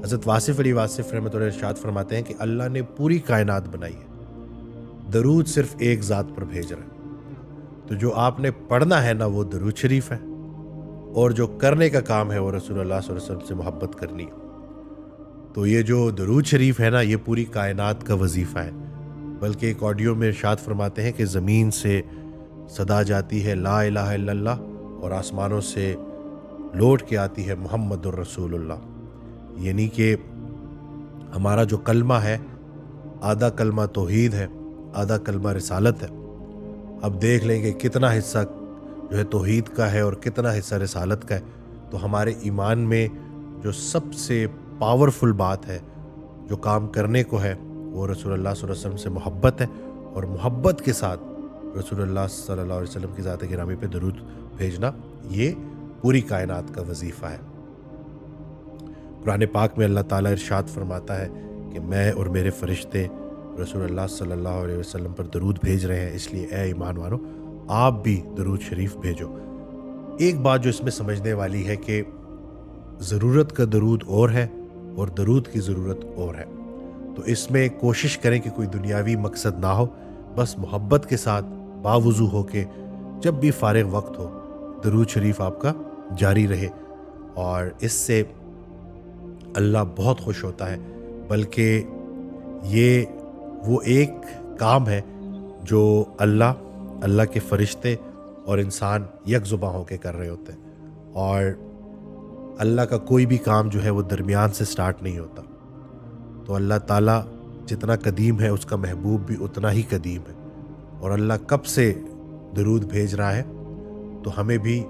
حضرت واصف علی واصف رحمۃ اللہ ارشاد فرماتے ہیں کہ اللہ نے پوری کائنات بنائی ہے، درود صرف ایک ذات پر بھیج رہا ہے، تو جو آپ نے پڑھنا ہے نا وہ درود شریف ہے، اور جو کرنے کا کام ہے وہ رسول اللہ صلی اللہ علیہ وسلم سے محبت کرنی ہے۔ تو یہ جو درود شریف ہے نا یہ پوری کائنات کا وظیفہ ہے، بلکہ ایک آڈیو میں ارشاد فرماتے ہیں کہ زمین سے صدا جاتی ہے لا الہ الا اللہ، اور آسمانوں سے لوٹ کے آتی ہے محمد الرسول اللہ، یعنی کہ ہمارا جو کلمہ ہے آدھا کلمہ توحید ہے، آدھا کلمہ رسالت ہے۔ اب دیکھ لیں کہ کتنا حصہ جو ہے توحید کا ہے اور کتنا حصہ رسالت کا ہے۔ تو ہمارے ایمان میں جو سب سے پاورفل بات ہے، جو کام کرنے کو ہے، وہ رسول اللہ صلی اللہ علیہ وسلم سے محبت ہے، اور محبت کے ساتھ رسول اللہ صلی اللہ علیہ وسلم کی ذات گرامی پہ درود بھیجنا یہ پوری کائنات کا وظیفہ ہے۔ قرآن پاک میں اللہ تعالیٰ ارشاد فرماتا ہے کہ میں اور میرے فرشتے رسول اللہ صلی اللہ علیہ وسلم پر درود بھیج رہے ہیں، اس لیے اے ایمان والو آپ بھی درود شریف بھیجو۔ ایک بات جو اس میں سمجھنے والی ہے کہ ضرورت کا درود اور ہے اور درود کی ضرورت اور ہے، تو اس میں کوشش کریں کہ کوئی دنیاوی مقصد نہ ہو، بس محبت کے ساتھ باوضو ہو کے جب بھی فارغ وقت ہو درود شریف آپ کا جاری رہے، اور اس سے اللہ بہت خوش ہوتا ہے۔ بلکہ یہ وہ ایک کام ہے جو اللہ کے فرشتے اور انسان یک زباں ہو کے کر رہے ہوتے ہیں، اور اللہ کا کوئی بھی کام جو ہے وہ درمیان سے سٹارٹ نہیں ہوتا۔ تو اللہ تعالیٰ جتنا قدیم ہے اس کا محبوب بھی اتنا ہی قدیم ہے، اور اللہ کب سے درود بھیج رہا ہے، تو ہمیں بھی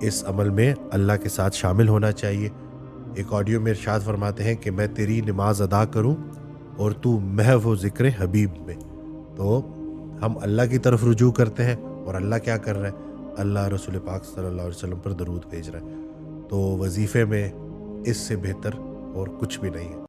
اس عمل میں اللہ کے ساتھ شامل ہونا چاہیے۔ ایک آڈیو میں ارشاد فرماتے ہیں کہ میں تیری نماز ادا کروں اور تو محو ذکر حبیب میں۔ تو ہم اللہ کی طرف رجوع کرتے ہیں، اور اللہ کیا کر رہا ہے؟ اللہ رسول پاک صلی اللہ علیہ وسلم پر درود بھیج رہا ہے۔ تو وظیفے میں اس سے بہتر اور کچھ بھی نہیں ہے۔